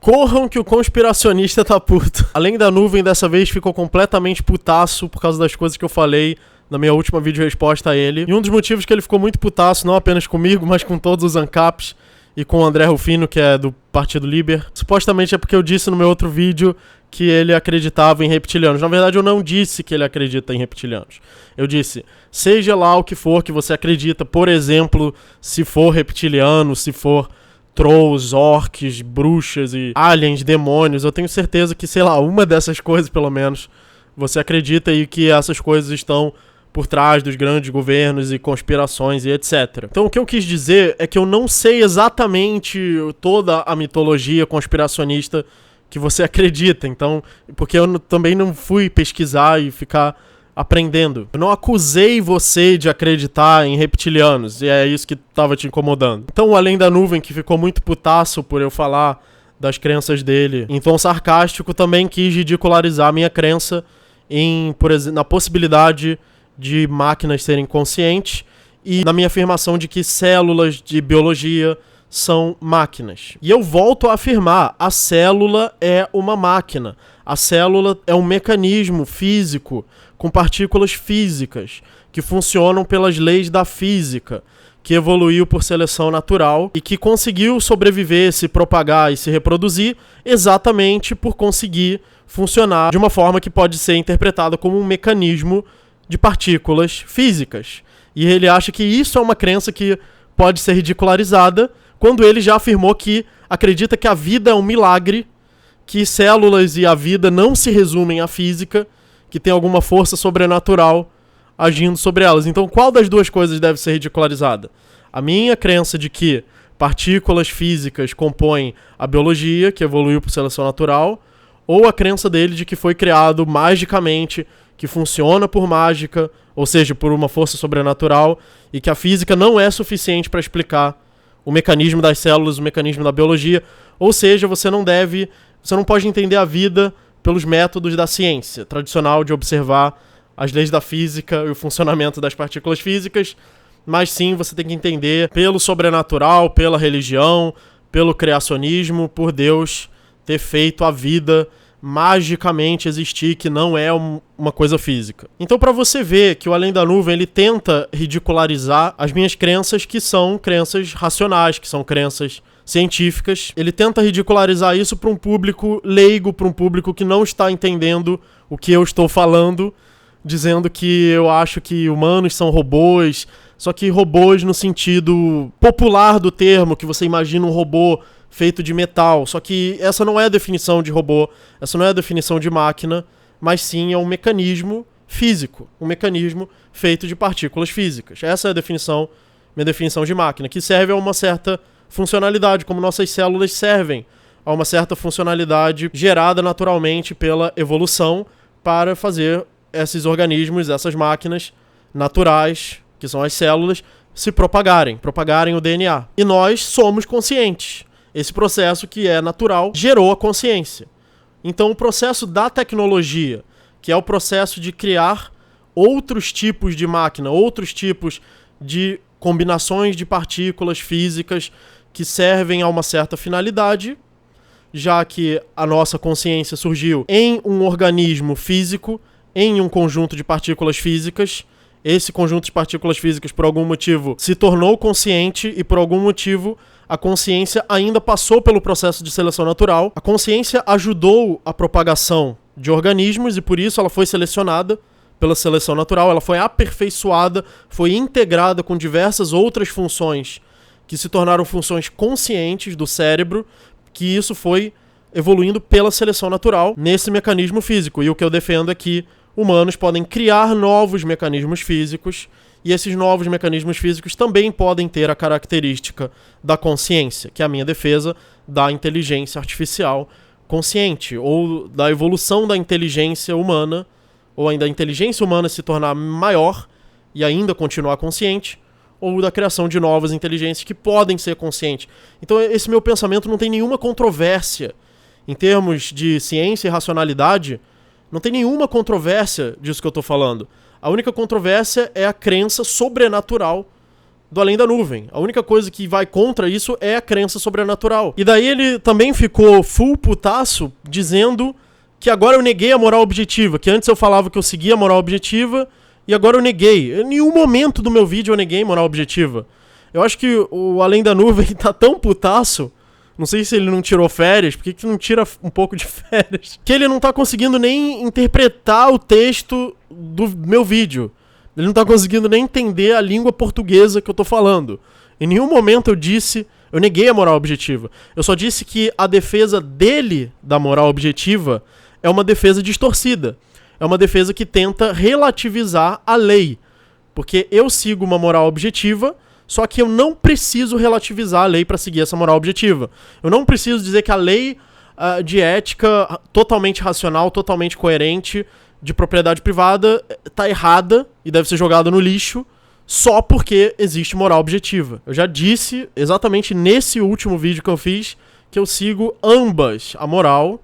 Corram que o conspiracionista tá puto. Além da nuvem, dessa vez ficou completamente putaço por causa das coisas que eu falei na minha última vídeo-resposta a ele. E um dos motivos que ele ficou muito putaço, não apenas comigo, mas com todos os ANCAPs e com o André Rufino, que é do Partido Liber, supostamente é porque eu disse no meu outro vídeo que ele acreditava em reptilianos. Na verdade, eu não disse que ele acredita em reptilianos. Eu disse, seja lá o que for que você acredita, por exemplo, se for reptiliano, se for trolls, orcs, bruxas e aliens, demônios, eu tenho certeza que, sei lá, uma dessas coisas, pelo menos, você acredita e que essas coisas estão por trás dos grandes governos e conspirações e etc. Então o que eu quis dizer é que eu não sei exatamente toda a mitologia conspiracionista que você acredita, então, porque eu também não fui pesquisar e ficar aprendendo. Eu não acusei você de acreditar em reptilianos, e é isso que tava te incomodando. Então, além da nuvem, que ficou muito putaço por eu falar das crenças dele em tom sarcástico, também quis ridicularizar a minha crença em, por exemplo, na possibilidade de máquinas serem conscientes e na minha afirmação de que células de biologia são máquinas. E eu volto a afirmar, a célula é uma máquina. A célula é um mecanismo físico com partículas físicas que funcionam pelas leis da física, que evoluiu por seleção natural e que conseguiu sobreviver, se propagar e se reproduzir exatamente por conseguir funcionar de uma forma que pode ser interpretada como um mecanismo de partículas físicas. E ele acha que isso é uma crença que pode ser ridicularizada, quando ele já afirmou que acredita que a vida é um milagre, que células e a vida não se resumem à física, que tem alguma força sobrenatural agindo sobre elas. Então, qual das duas coisas deve ser ridicularizada? A minha crença de que partículas físicas compõem a biologia, que evoluiu por seleção natural, ou a crença dele de que foi criado magicamente, que funciona por mágica, ou seja, por uma força sobrenatural, e que a física não é suficiente para explicar o mecanismo das células, o mecanismo da biologia. Ou seja, você não pode entender a vida pelos métodos da ciência tradicional de observar as leis da física e o funcionamento das partículas físicas, mas sim você tem que entender pelo sobrenatural, pela religião, pelo criacionismo, por Deus ter feito a vida magicamente existir, que não é uma coisa física. Então, para você ver que o Além da Nuvem ele tenta ridicularizar as minhas crenças, que são crenças racionais, que são crenças científicas, ele tenta ridicularizar isso para um público leigo, para um público que não está entendendo o que eu estou falando, dizendo que eu acho que humanos são robôs, só que robôs no sentido popular do termo, que você imagina um robô feito de metal, só que essa não é a definição de robô, essa não é a definição de máquina, mas sim é um mecanismo físico, um mecanismo feito de partículas físicas. Essa é a definição, minha definição de máquina, que serve a uma certa funcionalidade, como nossas células servem a uma certa funcionalidade gerada naturalmente pela evolução para fazer esses organismos, essas máquinas naturais, que são as células, se propagarem o DNA. E nós somos conscientes. Esse processo que é natural gerou a consciência. Então o processo da tecnologia, que é o processo de criar outros tipos de máquina, outros tipos de combinações de partículas físicas que servem a uma certa finalidade, já que a nossa consciência surgiu em um organismo físico, em um conjunto de partículas físicas. Esse conjunto de partículas físicas, por algum motivo, se tornou consciente e, por algum motivo, a consciência ainda passou pelo processo de seleção natural. A consciência ajudou a propagação de organismos e, por isso, ela foi selecionada pela seleção natural. Ela foi aperfeiçoada, foi integrada com diversas outras funções que se tornaram funções conscientes do cérebro, que isso foi evoluindo pela seleção natural nesse mecanismo físico. E o que eu defendo é que humanos podem criar novos mecanismos físicos, e esses novos mecanismos físicos também podem ter a característica da consciência, que é a minha defesa da inteligência artificial consciente, ou da evolução da inteligência humana, ou ainda a inteligência humana se tornar maior e ainda continuar consciente, ou da criação de novas inteligências que podem ser conscientes. Então esse meu pensamento não tem nenhuma controvérsia em termos de ciência e racionalidade. Não tem nenhuma controvérsia disso que eu estou falando. A única controvérsia é a crença sobrenatural do Além da Nuvem. A única coisa que vai contra isso é a crença sobrenatural. E daí ele também ficou full putaço dizendo que agora eu neguei a moral objetiva, que antes eu falava que eu seguia a moral objetiva e agora eu neguei. Em nenhum momento do meu vídeo eu neguei moral objetiva. Eu acho que o Além da Nuvem tá tão putaço, não sei se ele não tirou férias, por que não tira um pouco de férias? Que ele não tá conseguindo nem interpretar o texto do meu vídeo. Ele não tá conseguindo nem entender a língua portuguesa que eu tô falando. Em nenhum momento eu neguei a moral objetiva. Eu só disse que a defesa dele da moral objetiva é uma defesa distorcida. É uma defesa que tenta relativizar a lei. Porque eu sigo uma moral objetiva, só que eu não preciso relativizar a lei para seguir essa moral objetiva. Eu não preciso dizer que a lei de ética totalmente racional, totalmente coerente, de propriedade privada, tá errada e deve ser jogada no lixo só porque existe moral objetiva. Eu já disse, exatamente nesse último vídeo que eu fiz, que eu sigo ambas, a moral,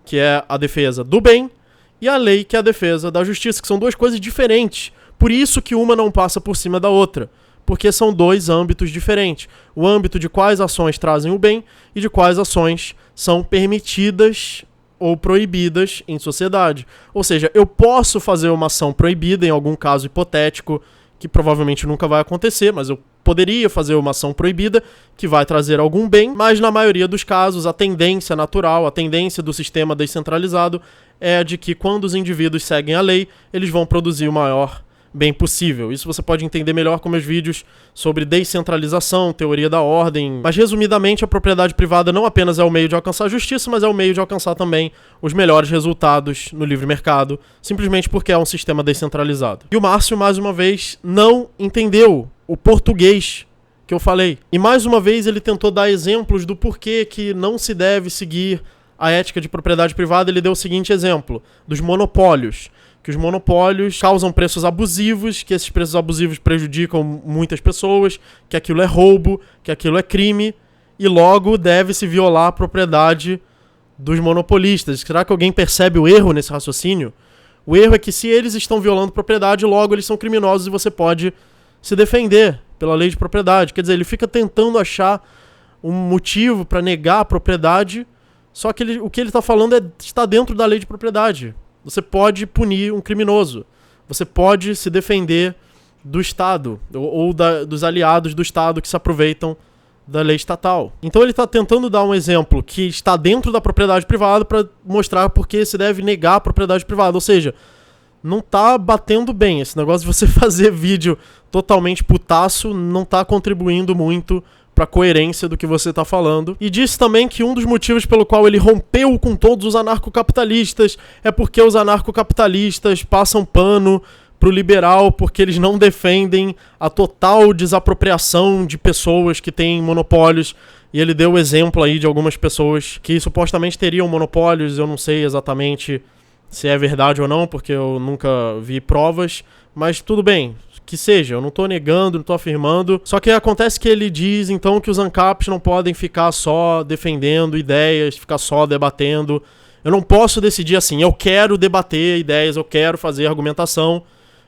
que é a defesa do bem, e a lei, que é a defesa da justiça, que são duas coisas diferentes. Por isso que uma não passa por cima da outra. Porque são dois âmbitos diferentes. O âmbito de quais ações trazem o bem e de quais ações são permitidas ou proibidas em sociedade. Ou seja, eu posso fazer uma ação proibida em algum caso hipotético, que provavelmente nunca vai acontecer, mas eu poderia fazer uma ação proibida que vai trazer algum bem, mas na maioria dos casos a tendência natural, a tendência do sistema descentralizado é a de que quando os indivíduos seguem a lei, eles vão produzir o maior bem possível. Isso você pode entender melhor com meus vídeos sobre descentralização, teoria da ordem. Mas resumidamente, a propriedade privada não apenas é o meio de alcançar a justiça, mas é o meio de alcançar também os melhores resultados no livre mercado, simplesmente porque é um sistema descentralizado. E o Márcio, mais uma vez, não entendeu o português que eu falei. E mais uma vez ele tentou dar exemplos do porquê que não se deve seguir a ética de propriedade privada. Ele deu o seguinte exemplo, dos monopólios. Que os monopólios causam preços abusivos, que esses preços abusivos prejudicam muitas pessoas, que aquilo é roubo, que aquilo é crime, e logo deve-se violar a propriedade dos monopolistas. Será que alguém percebe o erro nesse raciocínio? O erro é que se eles estão violando propriedade, logo eles são criminosos e você pode se defender pela lei de propriedade. Quer dizer, ele fica tentando achar um motivo para negar a propriedade, só que o que ele está falando está dentro da lei de propriedade. Você pode punir um criminoso. Você pode se defender do Estado ou dos aliados do Estado que se aproveitam da lei estatal. Então ele está tentando dar um exemplo que está dentro da propriedade privada para mostrar por que se deve negar a propriedade privada. Ou seja, não está batendo bem. Esse negócio de você fazer vídeo totalmente putaço não está contribuindo muito para a coerência do que você está falando. E disse também que um dos motivos pelo qual ele rompeu com todos os anarcocapitalistas é porque os anarcocapitalistas passam pano pro liberal porque eles não defendem a total desapropriação de pessoas que têm monopólios. E ele deu o exemplo aí de algumas pessoas que supostamente teriam monopólios. Eu não sei exatamente se é verdade ou não, porque eu nunca vi provas, mas tudo bem. Que seja, eu não tô negando, não tô afirmando. Só que acontece que ele diz, então, que os ANCAPs não podem ficar só defendendo ideias, ficar só debatendo. Eu não posso decidir assim, eu quero debater ideias, eu quero fazer argumentação,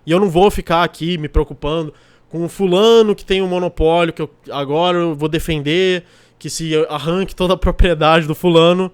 e eu não vou ficar aqui me preocupando com o fulano que tem um monopólio, que agora eu vou defender, que se arranque toda a propriedade do fulano,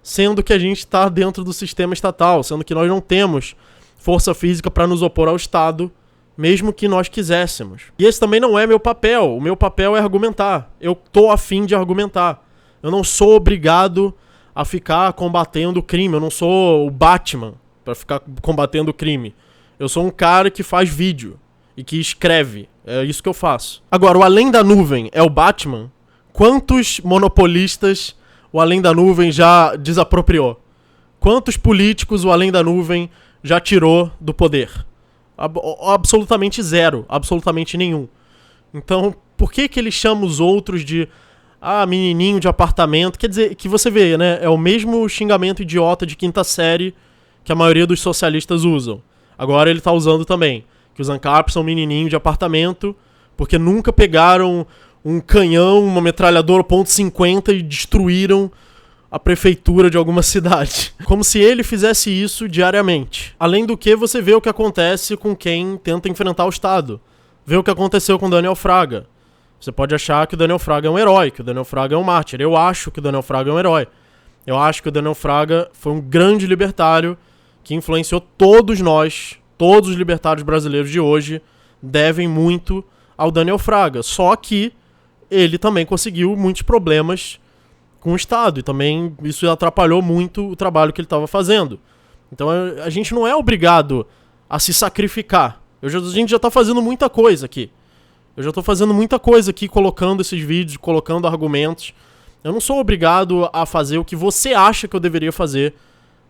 sendo que a gente está dentro do sistema estatal, sendo que nós não temos força física para nos opor ao Estado, mesmo que nós quiséssemos. E esse também não é meu papel. O meu papel é argumentar. Eu tô a fim de argumentar. Eu não sou obrigado a ficar combatendo o crime. Eu não sou o Batman para ficar combatendo o crime. Eu sou um cara que faz vídeo e que escreve. É isso que eu faço. Agora, o Além da Nuvem é o Batman? Quantos monopolistas o Além da Nuvem já desapropriou? Quantos políticos o Além da Nuvem já tirou do poder? Absolutamente zero, absolutamente nenhum. Então, por que ele chama os outros de menininho de apartamento? Quer dizer, que você vê, né? É o mesmo xingamento idiota de quinta série que a maioria dos socialistas usam. Agora ele tá usando também, que os ANCAPs são menininho de apartamento, porque nunca pegaram um canhão, uma metralhadora .50 e destruíram a prefeitura de alguma cidade. Como se ele fizesse isso diariamente. Além do que, você vê o que acontece com quem tenta enfrentar o Estado. Vê o que aconteceu com Daniel Fraga. Você pode achar que o Daniel Fraga é um herói, que o Daniel Fraga é um mártir. Eu acho que o Daniel Fraga é um herói. Eu acho que o Daniel Fraga foi um grande libertário que influenciou todos nós, todos os libertários brasileiros de hoje, devem muito ao Daniel Fraga. Só que ele também conseguiu muitos problemas com o Estado, e também isso atrapalhou muito o trabalho que ele estava fazendo. Então a gente não é obrigado a se sacrificar. A gente já está fazendo muita coisa aqui. Eu já estou fazendo muita coisa aqui, colocando esses vídeos, colocando argumentos. Eu não sou obrigado a fazer o que você acha que eu deveria fazer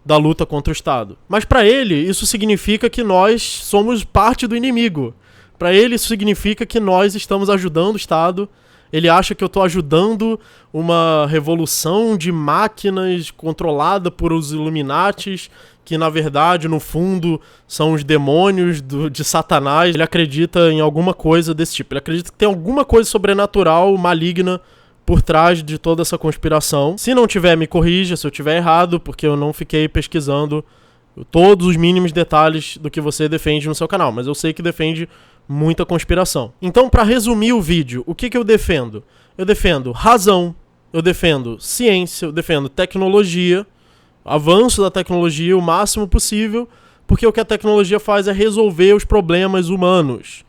da luta contra o Estado. Mas para ele, isso significa que nós somos parte do inimigo. Para ele, isso significa que nós estamos ajudando o Estado. Ele acha que eu estou ajudando uma revolução de máquinas controlada por os Illuminatis, que na verdade, no fundo, são os demônios de Satanás. Ele acredita em alguma coisa desse tipo. Ele acredita que tem alguma coisa sobrenatural, maligna, por trás de toda essa conspiração. Se não tiver, me corrija se eu tiver errado, porque eu não fiquei pesquisando todos os mínimos detalhes do que você defende no seu canal, mas eu sei que defende muita conspiração. Então, para resumir o vídeo, o que eu defendo? Eu defendo razão, eu defendo ciência, eu defendo tecnologia, avanço da tecnologia o máximo possível, porque o que a tecnologia faz é resolver os problemas humanos.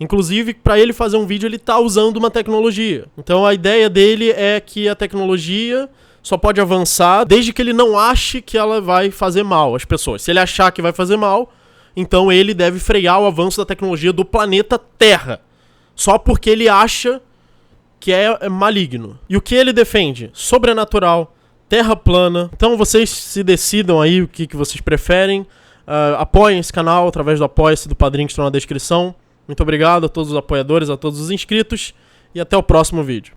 Inclusive, para ele fazer um vídeo, ele está usando uma tecnologia. Então, a ideia dele é que a tecnologia só pode avançar desde que ele não ache que ela vai fazer mal às pessoas. Se ele achar que vai fazer mal, então ele deve frear o avanço da tecnologia do planeta Terra. Só porque ele acha que é maligno. E o que ele defende? Sobrenatural, terra plana. Então, vocês se decidam aí o que vocês preferem. Apoiem esse canal através do Apoia-se do Padrinho que estão na descrição. Muito obrigado a todos os apoiadores, a todos os inscritos e até o próximo vídeo.